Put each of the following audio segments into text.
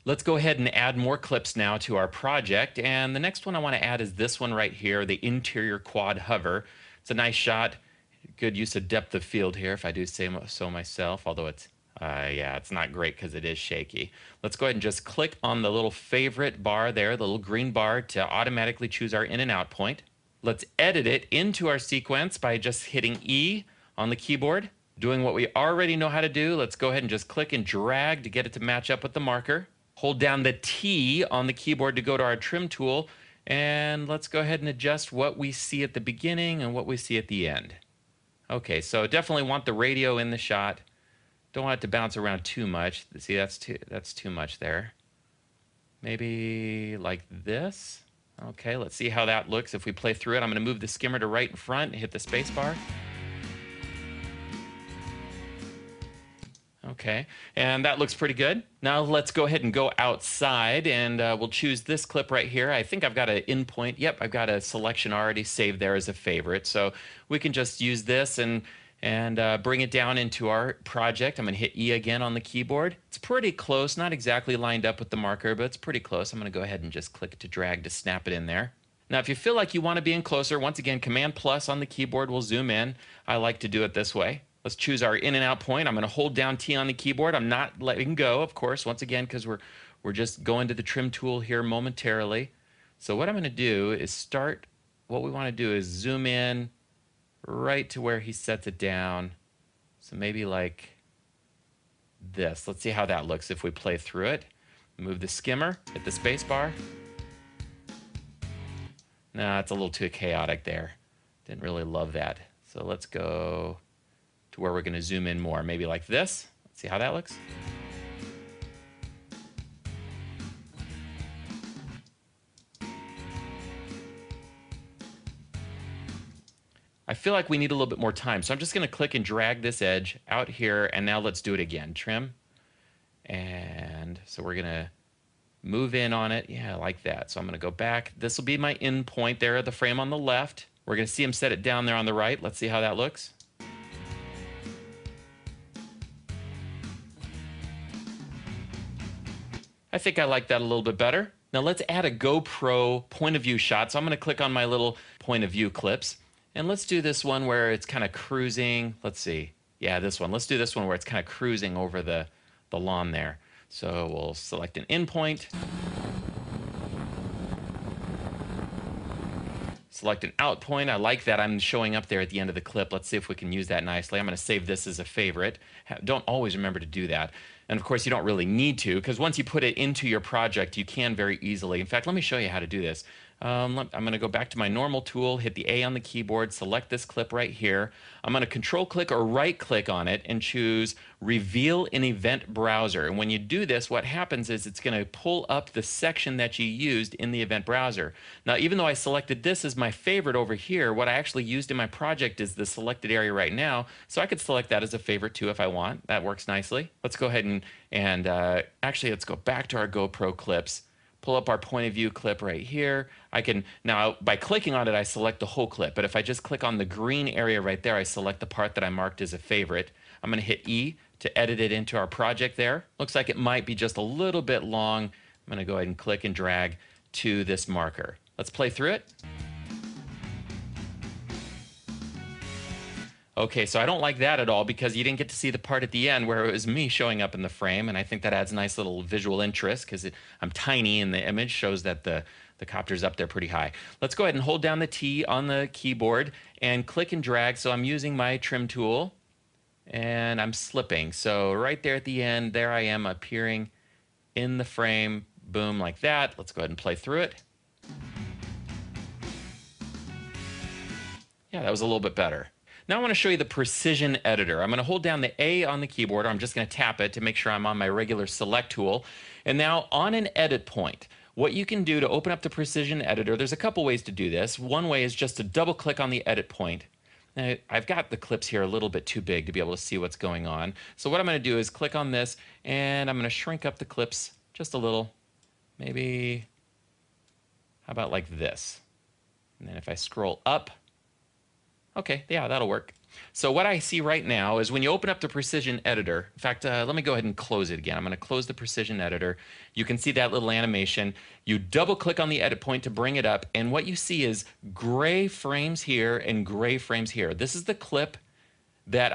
Let's go ahead and add more clips now to our project. And the next one I want to add is this one right here, the interior quad hover. It's a nice shot. Good use of depth of field here, if I do say so myself, although it's, yeah, it's not great because it is shaky. Let's go ahead and just click on the little favorite bar there, the little green bar, to automatically choose our in and out point. Let's edit it into our sequence by just hitting E on the keyboard. Doing what we already know how to do, let's go ahead and just click and drag to get it to match up with the marker. Hold down the T on the keyboard to go to our trim tool, and let's go ahead and adjust what we see at the beginning and what we see at the end. Okay, so definitely want the radio in the shot. Don't want it to bounce around too much. See, that's too much there. Maybe like this. Okay, let's see how that looks if we play through it. I'm going to move the skimmer to right in front and hit the space bar. Okay, and that looks pretty good. Now let's go ahead and go outside, and we'll choose this clip right here. I think I've got an in point. Yep, I've got a selection already saved there as a favorite. So we can just use this and bring it down into our project. I'm going to hit E again on the keyboard. It's pretty close, not exactly lined up with the marker, but it's pretty close. I'm going to go ahead and just click to drag to snap it in there. Now, if you feel like you want to be in closer, once again, Command plus on the keyboard will zoom in. I like to do it this way. Let's choose our in and out point. I'm going to hold down T on the keyboard. I'm not letting go, of course, once again, because we're just going to the trim tool here momentarily. So what I'm going to do is start, what we want to do is zoom in right to where he sets it down. So maybe like this. Let's see how that looks if we play through it. Move the skimmer, hit the space bar. Nah, it's a little too chaotic there. Didn't really love that. So let's go to where we're going to zoom in more, maybe like this. Let's see how that looks. I feel like we need a little bit more time, so I'm just going to click and drag this edge out here, and now let's do it again. Trim, and so we're going to move in on it. Yeah, like that. So I'm going to go back. This will be my in point there, the frame on the left. We're going to see him set it down there on the right. Let's see how that looks. I think I like that a little bit better. Now let's add a GoPro point of view shot. So I'm going to click on my little point of view clips. And let's do this one where it's kind of cruising. Let's see. Yeah, this one. Let's do this one where it's kind of cruising over the lawn there. So we'll select an in point. Select an out point. I like that I'm showing up there at the end of the clip. Let's see if we can use that nicely. I'm going to save this as a favorite. Don't always remember to do that. And of course, you don't really need to, because once you put it into your project, you can very easily. In fact, let me show you how to do this. I'm going to go back to my normal tool, hit the A on the keyboard, select this clip right here. I'm going to control click or right click on it and choose Reveal in Event Browser. And when you do this, what happens is it's going to pull up the section that you used in the event browser. Now, even though I selected this as my favorite over here, what I actually used in my project is the selected area right now. So I could select that as a favorite too if I want. That works nicely. Let's go ahead and actually, let's go back to our GoPro clips. Pull up our point of view clip right here. I can now, by clicking on it, I select the whole clip. But if I just click on the green area right there, I select the part that I marked as a favorite. I'm going to hit E to edit it into our project there. Looks like it might be just a little bit long. I'm going to go ahead and click and drag to this marker. Let's play through it. Okay, so I don't like that at all because you didn't get to see the part at the end where it was me showing up in the frame, and I think that adds a nice little visual interest because I'm tiny and the image shows that the copter's up there pretty high. Let's go ahead and hold down the T on the keyboard and click and drag. So I'm using my trim tool and I'm slipping. So right there at the end, there I am appearing in the frame, boom, like that. Let's go ahead and play through it. Yeah, that was a little bit better. Now I want to show you the precision editor. I'm going to hold down the A on the keyboard, or I'm just going to tap it to make sure I'm on my regular select tool. And now on an edit point, what you can do to open up the precision editor, there's a couple ways to do this. One way is just to double click on the edit point. Now, I've got the clips here a little bit too big to be able to see what's going on. So what I'm going to do is click on this, and I'm going to shrink up the clips just a little. Maybe, how about like this? And then if I scroll up, okay, yeah, that'll work. So what I see right now is when you open up the Precision Editor, in fact, let me go ahead and close it again. I'm going to close the Precision Editor. You can see that little animation. You double click on the edit point to bring it up, and what you see is gray frames here and gray frames here. This is the clip that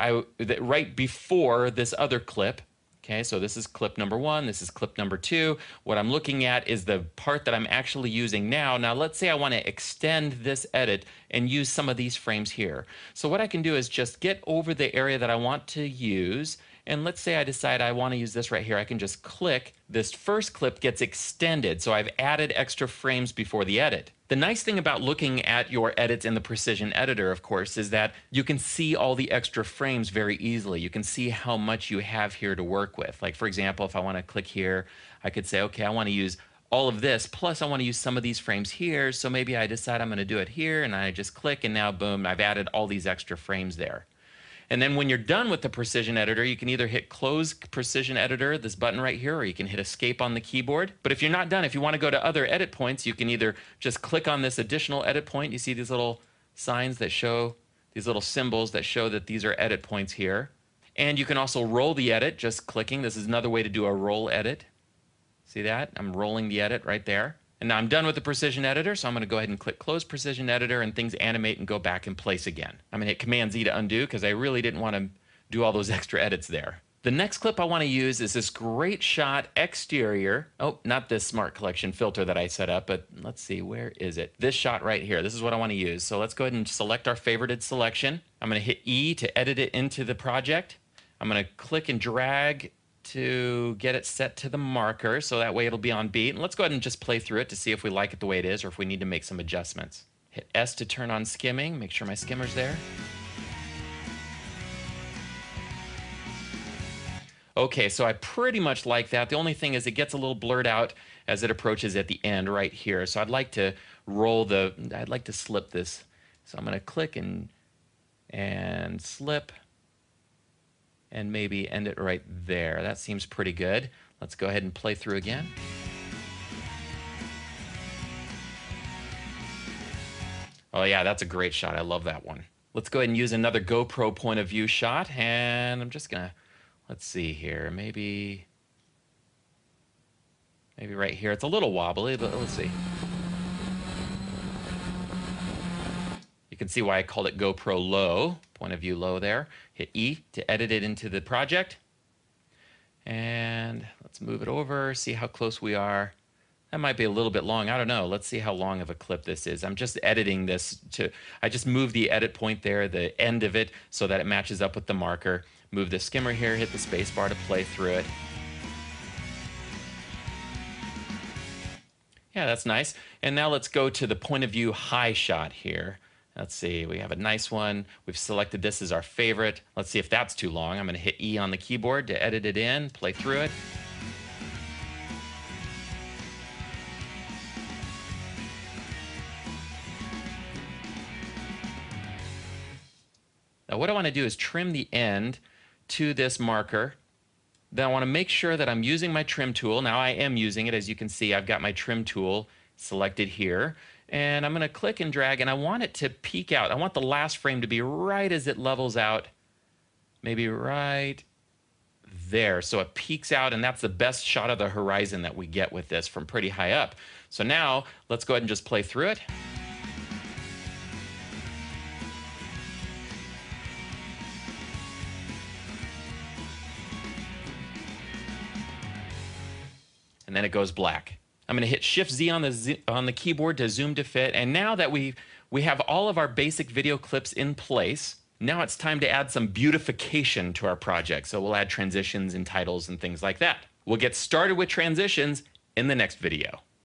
right before this other clip. Okay, so this is clip number 1, this is clip number 2. What I'm looking at is the part that I'm actually using now. Now, let's say I want to extend this edit and use some of these frames here. So what I can do is just get over the area that I want to use, and let's say I decide I want to use this right here. I can just click. This first clip gets extended, so I've added extra frames before the edit. The nice thing about looking at your edits in the Precision Editor, of course, is that you can see all the extra frames very easily. You can see how much you have here to work with. Like, for example, if I want to click here, I could say, okay, I want to use all of this, plus I want to use some of these frames here, so maybe I decide I'm going to do it here, and I just click, and now, boom, I've added all these extra frames there. And then when you're done with the Precision Editor, you can either hit Close Precision Editor, this button right here, or you can hit Escape on the keyboard. But if you're not done, if you want to go to other edit points, you can either just click on this additional edit point. You see these little signs that show, these little symbols that show that these are edit points here. And you can also roll the edit, just clicking. This is another way to do a roll edit. See that? I'm rolling the edit right there. And now I'm done with the Precision Editor, so I'm going to go ahead and click Close Precision Editor, and things animate and go back in place again. I'm going to hit Command-Z to undo because I really didn't want to do all those extra edits there. The next clip I want to use is this great shot exterior. Oh, not this Smart Collection filter that I set up, but let's see, where is it? This shot right here. This is what I want to use. So let's go ahead and select our favorited selection. I'm going to hit E to edit it into the project. I'm going to click and drag to get it set to the marker, so that way it'll be on beat. And let's go ahead and just play through it to see if we like it the way it is or if we need to make some adjustments. Hit S to turn on skimming, make sure my skimmer's there. Okay, so I pretty much like that. The only thing is it gets a little blurred out as it approaches at the end right here. So I'd like to slip this. So I'm going to click and slip, and maybe end it right there. That seems pretty good. Let's go ahead and play through again. Oh yeah, that's a great shot. I love that one. Let's go ahead and use another GoPro point of view shot, and I'm just gonna, let's see here, maybe right here. It's a little wobbly, but let's see. You can see why I called it GoPro low, point of view low there. Hit E to edit it into the project. And let's move it over, see how close we are. That might be a little bit long, I don't know. Let's see how long of a clip this is. I'm just editing this I just moved the edit point there, the end of it, so that it matches up with the marker. Move the skimmer here, hit the space bar to play through it. Yeah, that's nice. And now let's go to the point of view high shot here. Let's see, we have a nice one. We've selected this as our favorite. Let's see if that's too long. I'm going to hit E on the keyboard to edit it in, play through it. Now what I want to do is trim the end to this marker. Then I want to make sure that I'm using my trim tool. Now I am using it. As you can see, I've got my trim tool selected here. And I'm going to click and drag, and I want it to peek out. I want the last frame to be right as it levels out, maybe right there. So it peeks out, and that's the best shot of the horizon that we get with this from pretty high up. So now let's go ahead and just play through it. And then it goes black. I'm going to hit Shift-Z on the keyboard to zoom to fit. And now that we have all of our basic video clips in place, now it's time to add some beautification to our project. So we'll add transitions and titles and things like that. We'll get started with transitions in the next video.